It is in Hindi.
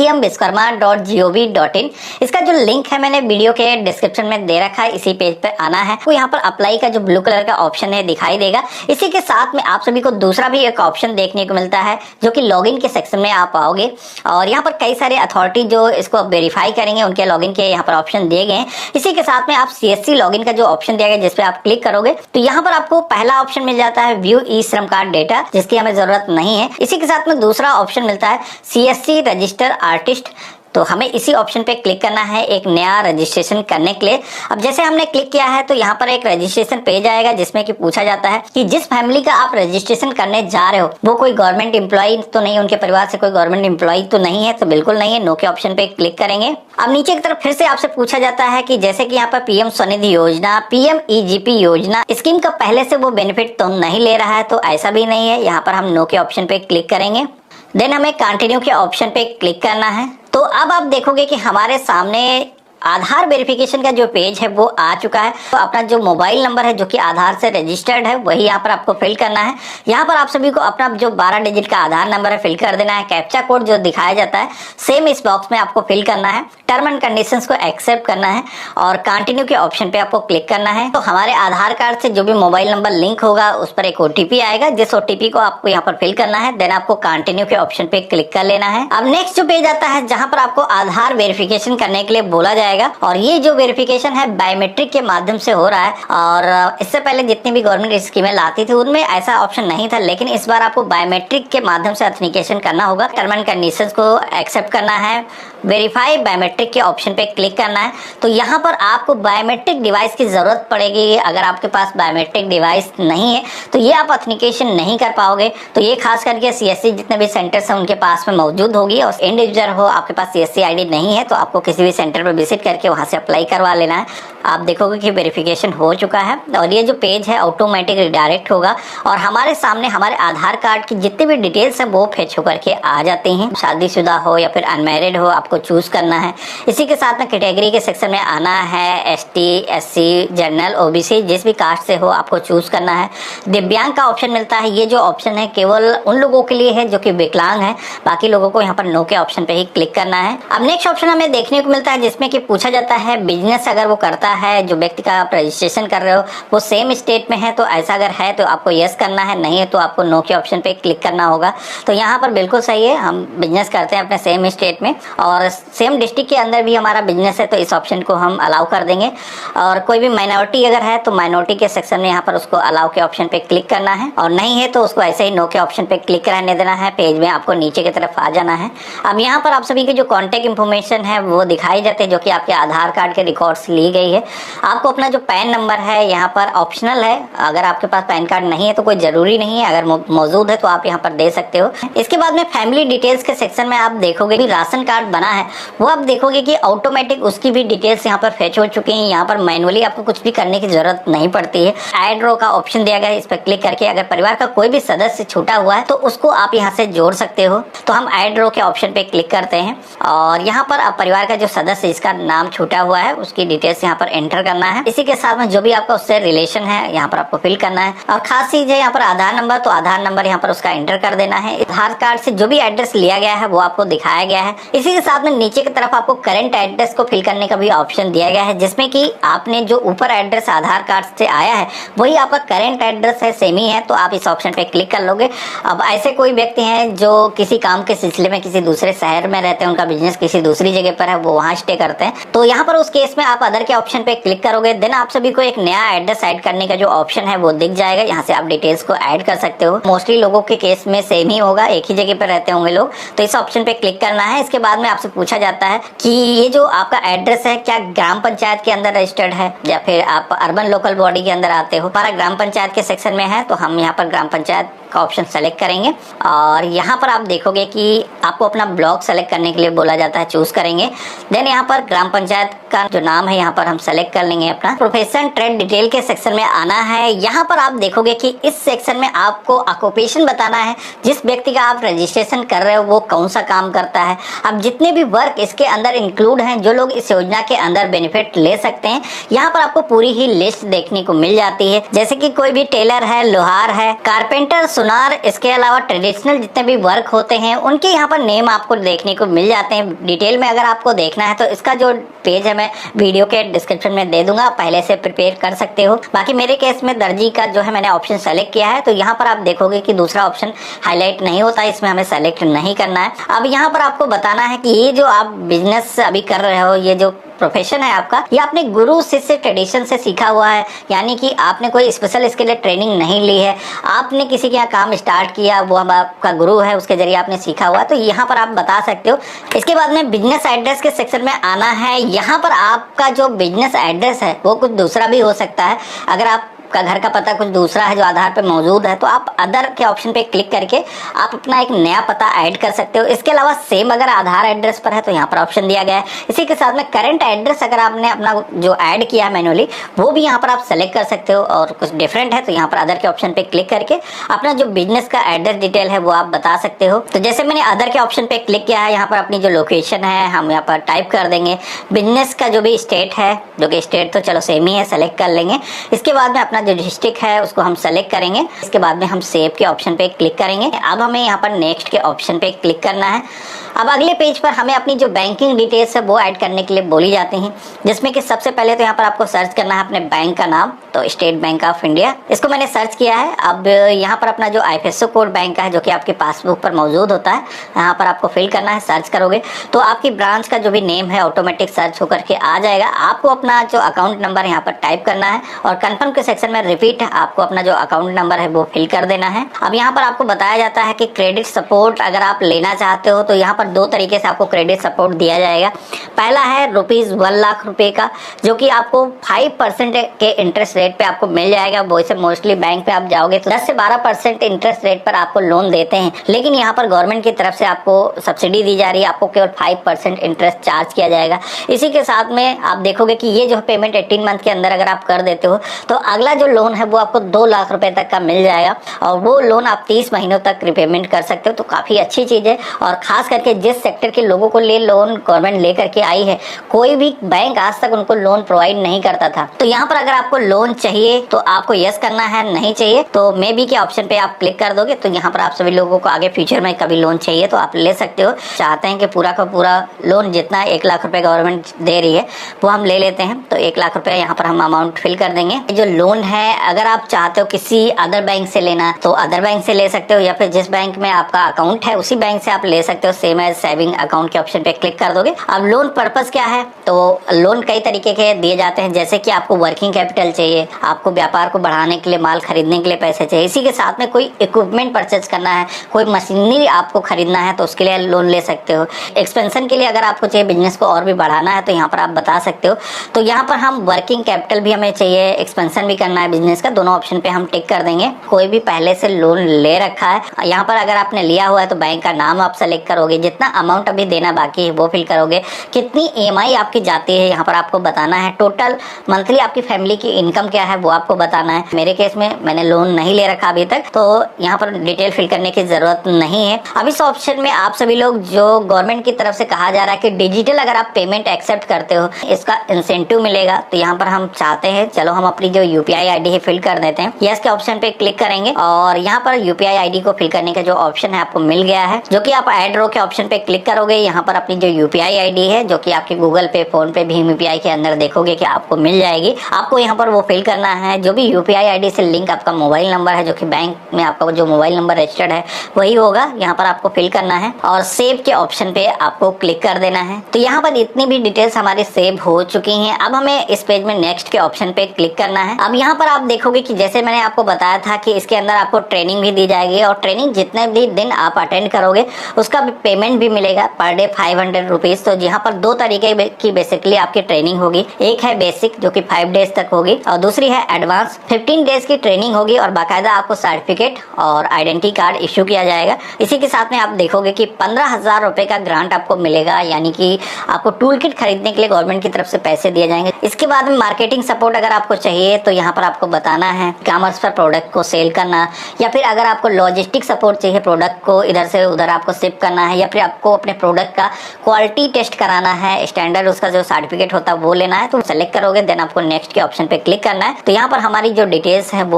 pmviskarma.gov.in। इसका जो लिंक है मैंने वीडियो के डिस्क्रिप्शन में दे रखा है, इसी पेज पर आना है। तो यहाँ पर अप्लाई का जो ब्लू कलर का ऑप्शन है दिखाई देगा। इसी के साथ में आप सभी को दूसरा भी एक ऑप्शन देखने को मिलता है जो कि लॉगिन के सेक्शन में आप आओगे और यहाँ पर कई सारे अथॉरिटी जो इसको वेरीफाई करेंगे उनके लॉगिन के यहाँ पर ऑप्शन दिए गए हैं। इसी के साथ में आप CSC लॉगिन का जो ऑप्शन दिया गया जिस पे आप क्लिक करोगे तो यहाँ पर आपको पहला ऑप्शन मिल जाता है व्यू ई श्रम कार्ड डेटा, जिसकी हमें जरूरत नहीं है। इसी के साथ में दूसरा ऑप्शन मिलता है CSC रजिस्टर आर्टिस्ट, तो हमें इसी ऑप्शन पे क्लिक करना है एक नया रजिस्ट्रेशन करने के लिए। अब जैसे हमने क्लिक किया है तो यहाँ पर एक रजिस्ट्रेशन पेज आएगा जिसमें कि पूछा जाता है कि जिस फैमिली का आप रजिस्ट्रेशन करने जा रहे हो वो कोई गवर्नमेंट एम्प्लॉय तो नहीं, उनके परिवार से कोई गवर्नमेंट एम्प्लॉय तो नहीं है, तो बिल्कुल नहीं है। नो के ऑप्शन पे क्लिक करेंगे। अब नीचे की तरफ फिर से आपसे पूछा जाता है कि जैसे कि यहाँ पर PM स्वनिधि योजना, PMEGP योजना स्कीम का पहले से वो बेनिफिट तो नहीं ले रहा है, तो ऐसा भी नहीं है। यहाँ पर हम नो के ऑप्शन पे क्लिक करेंगे। देन हमें कंटिन्यू के ऑप्शन पे क्लिक करना है। तो अब आप देखोगे कि हमारे सामने आधार वेरिफिकेशन का जो पेज है वो आ चुका है। तो अपना जो मोबाइल नंबर है जो कि आधार से रजिस्टर्ड है वही यहाँ पर आपको फिल करना है। यहाँ पर आप सभी को अपना जो 12 डिजिट का आधार नंबर है फिल कर देना है। कैप्चा कोड जो दिखाया जाता है सेम इस बॉक्स में आपको फिल करना है। टर्म एंड कंडीशंस को एक्सेप्ट करना है और कंटिन्यू के ऑप्शन पे आपको क्लिक करना है। तो हमारे आधार कार्ड से जो भी मोबाइल नंबर लिंक होगा उस पर एक OTP आएगा, जिस OTP को आपको यहाँ पर फिल करना है। देन आपको कंटिन्यू के ऑप्शन पे क्लिक कर लेना है। अब नेक्स्ट जो पेज आता है जहाँ पर आपको आधार वेरिफिकेशन करने के लिए बोला जाएगा और ये जो वेरिफिकेशन है बायोमेट्रिक के माध्यम से हो रहा है। और इससे पहले जितनी भी गवर्नमेंट स्कीमें लाती थी उनमें ऐसा ऑप्शन नहीं था, लेकिन इस बार आपको बायोमेट्रिक के माध्यम से ऑथेंटिकेशन करना होगा। टर्म एंड कंडीशंस को एक्सेप्ट करना है, वेरीफाई बायोमेट्रिक के ऑप्शन पे क्लिक करना है। तो यहाँ पर आपको बायोमेट्रिक डिवाइस की जरूरत पड़ेगी। अगर आपके पास बायोमेट्रिक डिवाइस नहीं है तो ये आप ऑथेंटिकेशन नहीं कर पाओगे। तो ये खास करके CSC जितने भी सेंटर्स हैं उनके पास में मौजूद होगी। और एंड यूजर हो, आपके पास CSC ID नहीं है तो आपको किसी भी सेंटर पर विजिट करके वहां से अप्लाई करवा लेना है। आप देखोगे कि वेरिफिकेशन हो चुका है और ये जो पेज है ऑटोमेटिक रिडायरेक्ट होगा और हमारे सामने हमारे आधार कार्ड की जितनी भी डिटेल्स है वो फेच होकर के आ जाती हैं। शादीशुदा हो या फिर अनमैरिड हो आपको चूज करना है। इसी के साथ में कैटेगरी के सेक्शन में आना है। ST SC जनरल OBC जिस भी कास्ट से हो आपको चूज करना है। दिव्यांग का ऑप्शन मिलता है। ये जो ऑप्शन है केवल उन लोगों के लिए है जो कि विकलांग है, बाकी लोगों को यहाँ पर नो के ऑप्शन पे ही क्लिक करना है। अब नेक्स्ट ऑप्शन हमें देखने को मिलता है जिसमें कि पूछा जाता है बिजनेस अगर वो करता है, जो व्यक्ति का आप रजिस्ट्रेशन कर रहे हो वो सेम स्टेट में है तो ऐसा अगर है तो आपको यस करना है, नहीं है तो आपको नो के ऑप्शन पे क्लिक करना होगा। तो यहाँ पर बिल्कुल सही है, हम बिजनेस करते हैं अपने सेम स्टेट में और सेम डिस्ट्रिक्ट के अंदर भी हमारा बिजनेस है तो इस ऑप्शन को हम अलाउ कर देंगे। और कोई भी माइनॉरिटी अगर है तो माइनॉरिटी के सेक्शन में यहाँ पर उसको अलाउ के ऑप्शन पे क्लिक करना है और नहीं है तो उसको ऐसे ही नो के ऑप्शन पे क्लिक रहने देना है। पेज में आपको नीचे की तरफ आ जाना है। अब यहाँ पर आप सभी की जो कॉन्टेक्ट इन्फॉर्मेशन है वो दिखाई जाते हैं जो कि आपके आधार कार्ड के रिकॉर्ड्स ली गई है। आपको अपना जो पैन नंबर है यहाँ पर ऑप्शनल है, अगर आपके पास पैन कार्ड नहीं है तो कोई जरूरी नहीं है, अगर मौजूद है तो आप यहाँ पर दे सकते हो। इसके बाद में फैमिली डिटेल्स के सेक्शन में आप देखोगे कि राशन कार्ड बना है वो आप देखोगे कि ऑटोमेटिक उसकी भी डिटेल्स यहाँ पर फेच हो चुकी हैं। यहाँ पर मैनुअली आपको कुछ भी करने की जरूरत नहीं पड़ती है। ऐड रो का ऑप्शन दिया गया है, इस पर क्लिक करके अगर परिवार का कोई भी सदस्य छूटा हुआ है तो उसको आप यहाँ से जोड़ सकते हो। तो हम ऐड रो के ऑप्शन पे क्लिक करते हैं और यहाँ पर आप परिवार का जो सदस्य जिसका नाम छूटा हुआ है उसकी डिटेल्स यहाँ पर एंटर करना है। इसी के साथ में जो भी आपका उससे रिलेशन है यहाँ पर आपको फिल करना है। और खास चीज है यहाँ पर आधार नंबर, तो आधार नंबर यहाँ पर उसका एंटर कर देना है। आधार कार्ड से जो भी एड्रेस लिया गया है वो आपको दिखाया गया है। इसी के साथ में नीचे की तरफ आपको करंट एड्रेस को फिल करने का भी ऑप्शन दिया गया है, जिसमें कि आपने जो ऊपर एड्रेस आधार कार्ड से आया है वही आपका करंट एड्रेस है, सेम ही है, तो आप इस ऑप्शन पे क्लिक कर लोगे। अब ऐसे कोई व्यक्ति हैं जो किसी काम के सिलसिले में किसी दूसरे शहर में रहते हैं, उनका बिजनेस किसी दूसरी जगह पर है, वो वहां स्टे करते हैं, तो यहाँ पर उस केस में आप अदर के ऑप्शन पे क्लिक करोगे। देन आप सभी को एक नया एड्रेस ऐड करने का जो ऑप्शन है वो दिख जाएगा। यहाँ से आप डिटेल्स को ऐड कर सकते हो। मोस्टली लोगों के केस में सेम ही होगा, एक ही जगह पर रहते होंगे लोग, तो इस ऑप्शन पे क्लिक करना है। इसके बाद में आपसे पूछा जाता है कि ये जो आपका एड्रेस है क्या ग्राम पंचायत के अंदर रजिस्टर्ड है या फिर आप अर्बन लोकल बॉडी के अंदर आते हो। हमारा ग्राम पंचायत के सेक्शन में है तो हम यहाँ पर ग्राम पंचायत का ऑप्शन सेलेक्ट करेंगे और यहाँ पर आप देखोगे कि आपको अपना ब्लॉक सेलेक्ट करने के लिए बोला जाता है, चूज करेंगे। देन यहाँ पर ग्राम पंचायत का जो नाम है यहाँ पर हम सेलेक्ट कर लेंगे अपना। प्रोफेशन ट्रेड डिटेल के सेक्शन में आना है। यहाँ पर आप देखोगे कि इस सेक्शन में आपको ऑक्यूपेशन बताना है, जिस व्यक्ति का आप रजिस्ट्रेशन कर रहे हो वो कौन सा काम करता है। अब जितने भी वर्क इसके अंदर इंक्लूड हैं जो लोग इस योजना के अंदर बेनिफिट ले सकते हैं, यहाँ पर आपको पूरी ही लिस्ट देखने को मिल जाती है। जैसे कि कोई भी टेलर है, लोहार है, कारपेंटर, सोनार, इसके अलावा ट्रेडिशनल जितने भी वर्क होते हैं उनके यहाँ पर नेम आपको देखने को मिल जाते हैं। डिटेल में अगर आपको देखना है तो इसका जो पेज है मैं वीडियो के डिस्क्रिप्शन में दे दूंगा, पहले से प्रिपेयर कर सकते हो। बाकी मेरे केस में दर्जी का जो है मैंने ऑप्शन सेलेक्ट किया है, तो यहाँ पर आप देखोगे कि दूसरा ऑप्शन हाईलाइट नहीं होता, इसमें हमें सेलेक्ट नहीं करना है। अब यहाँ पर आपको बताना है कि ये जो आप बिजनेस अभी कर रहे हो, ये जो प्रोफेशन है आपका, ये आपने गुरु शिष्य ट्रेडिशन से सीखा हुआ है, यानी कि आपने कोई स्पेशल इसके लिए ट्रेनिंग नहीं ली है। आपने किसी के यहाँ काम स्टार्ट किया, वो आपका गुरु है, उसके जरिए आपने सीखा हुआ है, तो यहाँ पर आप बता सकते हो। इसके बाद में बिजनेस एड्रेस के सेक्शन में आना है। यहाँ पर आपका जो बिजनेस एड्रेस है वो कुछ दूसरा भी हो सकता है। अगर आप का घर का पता कुछ दूसरा है जो आधार पे मौजूद है, तो आप अदर के ऑप्शन पे क्लिक करके आप अपना एक नया पता ऐड कर सकते हो। इसके अलावा सेम अगर आधार एड्रेस पर है तो यहाँ पर ऑप्शन दिया गया है। इसी के साथ में करंट एड्रेस अगर आपने अपना जो ऐड किया है मैनुअली, वो भी यहाँ पर आप सेलेक्ट कर सकते हो, और कुछ डिफरेंट है तो यहाँ पर अदर के ऑप्शन पे क्लिक करके अपना जो बिजनेस का एड्रेस डिटेल है वो आप बता सकते हो। तो जैसे मैंने अदर के ऑप्शन पे क्लिक किया है, यहाँ पर अपनी जो लोकेशन है हम यहाँ पर टाइप कर देंगे। बिजनेस का जो भी स्टेट है, जो कि स्टेट तो चलो सेम ही है, सेलेक्ट कर लेंगे। इसके बाद में अपना जो डिस्ट्रिक्ट है उसको हम सेलेक्ट करेंगे। इसके बाद में हम सेव के ऑप्शन पे क्लिक करेंगे। अब हमें यहाँ पर नेक्स्ट के ऑप्शन पे क्लिक करना है। अब अगले पेज पर हमें अपनी जो बैंकिंग डिटेल्स है वो ऐड करने के लिए बोली जाती हैं, जिसमें कि सबसे पहले तो यहाँ पर आपको सर्च करना है अपने बैंक का नाम, तो स्टेट बैंक ऑफ इंडिया, इसको मैंने सर्च किया है। अब यहाँ पर अपना जो IFSC कोड बैंक का है जो कि आपके पासबुक पर मौजूद होता है, यहाँ पर आपको फिल करना है। सर्च करोगे तो आपकी ब्रांच का जो भी नेम है ऑटोमेटिक सर्च होकर के आ जाएगा। आपको अपना जो अकाउंट नंबर यहाँ पर टाइप करना है, और कन्फर्म के सेक्शन में रिपीट आपको अपना जो अकाउंट नंबर है वो फिल कर देना है। अब यहाँ पर आपको बताया जाता है कि क्रेडिट सपोर्ट अगर आप लेना चाहते हो तो यहाँ पर दो तरीके से आपको क्रेडिट सपोर्ट दिया जाएगा। पहला है ₹1 लाख रुपए का, जो कि आपको 5% के इंटरेस्ट रेट पे आपको मिल जाएगा। वैसे मोस्टली बैंक पे आप जाओगे तो 10 से 12% इंटरेस्ट रेट पर आपको लोन देते हैं, लेकिन यहाँ पर गवर्नमेंट की तरफ से आपको सब्सिडी दी जा रही है, आपको केवल 5% इंटरेस्ट चार्ज किया जाएगा। इसी के साथ में आप देखोगे कि ये जो पेमेंट 18 मंथ के अंदर अगर आप कर देते हो तो अगला जो लोन है वो आपको 2 लाख रुपए तक का मिल जाएगा, और वो लोन आप 30 महीनों तक रिपेमेंट कर सकते हो। तो काफी अच्छी चीज है, और खास करके जिस सेक्टर के लोगों को लिए लोन गवर्नमेंट लेकर के आई है, कोई भी बैंक आज तक उनको लोन प्रोवाइड नहीं करता था। तो यहाँ पर अगर आपको लोन चाहिए तो आपको यस करना है, नहीं चाहिए तो मे बी के ऑप्शन पे आप क्लिक कर दोगे। तो यहाँ पर आप सभी लोगों को आगे फ्यूचर में कभी लोन चाहिए तो आप ले सकते हो। चाहते हैं कि पूरा का पूरा लोन जितना 1 लाख रुपए गवर्नमेंट दे रही है वो हम ले लेते हैं, तो 1 लाख रुपए यहाँ पर हम अमाउंट फिल कर देंगे। जो लोन है अगर आप चाहते हो किसी अदर बैंक से लेना तो अदर बैंक से ले सकते हो, या फिर जिस बैंक में आपका अकाउंट है उसी बैंक से आप ले सकते हो। सेम एज सेविंग अकाउंट के ऑप्शन पे क्लिक कर दोगे। अब लोन पर्पस क्या है, तो लोन कई तरीके के दिए जाते हैं, जैसे कि आपको वर्किंग कैपिटल चाहिए, आपको व्यापार को बढ़ाने के लिए, माल खरीदने के लिए पैसे चाहिए, इसी के साथ में कोई इक्विपमेंट परचेज करना है, कोई मशीनरी आपको खरीदना है तो उसके लिए लोन ले सकते हो। एक्सपेंशन के लिए अगर आपको चाहिए बिजनेस को और भी बढ़ाना है तो यहाँ पर आप बता सकते हो। तो यहाँ पर हम वर्किंग कैपिटल भी हमें चाहिए, एक्सपेंशन भी करना है बिजनेस का, दोनों ऑप्शन पे हम टिक कर देंगे। कोई भी पहले से लोन ले रखा है, यहाँ पर अगर आपने लिया हुआ है तो बैंक का नाम आप सेलेक्ट करोगे, जितना अमाउंट अभी देना बाकी है वो फिल करोगे, कितनी EMI आपकी जाती है यहाँ पर आपको बताना है, टोटल मंथली आपकी फैमिली की इनकम क्या है वो आपको बताना है। मेरे केस में मैंने लोन नहीं ले रखा अभी तक, तो यहाँ पर डिटेल फिल करने की जरूरत नहीं है। अब इस ऑप्शन में आप सभी लोग जो गवर्नमेंट की तरफ से कहा जा रहा है कि डिजिटल अगर आप पेमेंट एक्सेप्ट करते हो इसका इंसेंटिव मिलेगा, तो यहाँ पर हम चाहते हैं चलो हम अपनी जो UPI ID है फिल कर देते हैं। यस के ऑप्शन पे क्लिक करेंगे, और यहाँ पर UPI ID को फिल करने का जो ऑप्शन है आपको मिल गया है, जो कि आप ऐड रो के ऑप्शन पे क्लिक करोगे। यहाँ पर अपनी जो UPI ID है जो कि आपके गूगल पे, फोन पे, भीम UPI के अंदर देखोगे कि आपको मिल जाएगी। आपको यहाँ पर वो फिल करना है, जो भी UPI ID से लिंक आपका मोबाइल नंबर है, जो कि बैंक में आपका जो मोबाइल नंबर रजिस्टर्ड है वही होगा, यहाँ पर आपको फिल करना है, और सेव के ऑप्शन पे आपको क्लिक कर देना है। तो यहाँ पर इतनी भी डिटेल्स हमारी सेव हो चुकी हैं। अब हमें इस पेज में नेक्स्ट के ऑप्शन पे क्लिक करना है। अब यहाँ पर आप देखोगे कि जैसे मैंने आपको बताया था कि इसके अंदर आपको ट्रेनिंग भी दी जाएगी, और ट्रेनिंग जितने भी दिन आप अटेंड करोगे उसका भी पेमेंट भी मिलेगा, पर डे 500 रुपीज। तो यहाँ पर दो तरीके की बेसिकली आपकी ट्रेनिंग होगी, एक है बेसिक जो कि 5 डेज तक होगी, और दूसरी है एडवांस 15 डेज की ट्रेनिंग होगी, और बाकायदा आपको सर्टिफिकेट और आइडेंटिटी कार्ड इशू किया जाएगा। इसी के साथ में आप देखोगे कि 15,000 रुपए का ग्रांट आपको मिलेगा, यानी कि आपको टूल किट खरीदने के लिए गवर्नमेंट की तरफ से पैसे दिए जाएंगे। इसके बाद में मार्केटिंग सपोर्ट अगर आपको चाहिए तो यहाँ पर आपको बताना है कॉमर्स पर प्रोडक्ट को सेल करना, या फिर अगर आपको लॉजिस्टिक सपोर्ट चाहिए, प्रोडक्ट को इधर से उधर आपको शिप करना है, या फिर आपको अपने प्रोडक्ट का क्वालिटी टेस्ट कराना है, स्टैंडर्ड उसका जो सर्टिफिकेट होता है वो लेना है, तो सेलेक्ट करोगे, देन आपको नेक्स्ट के ऑप्शन पे क्लिक करना है। तो यहाँ पर हमारी जो डिटेल्स है वो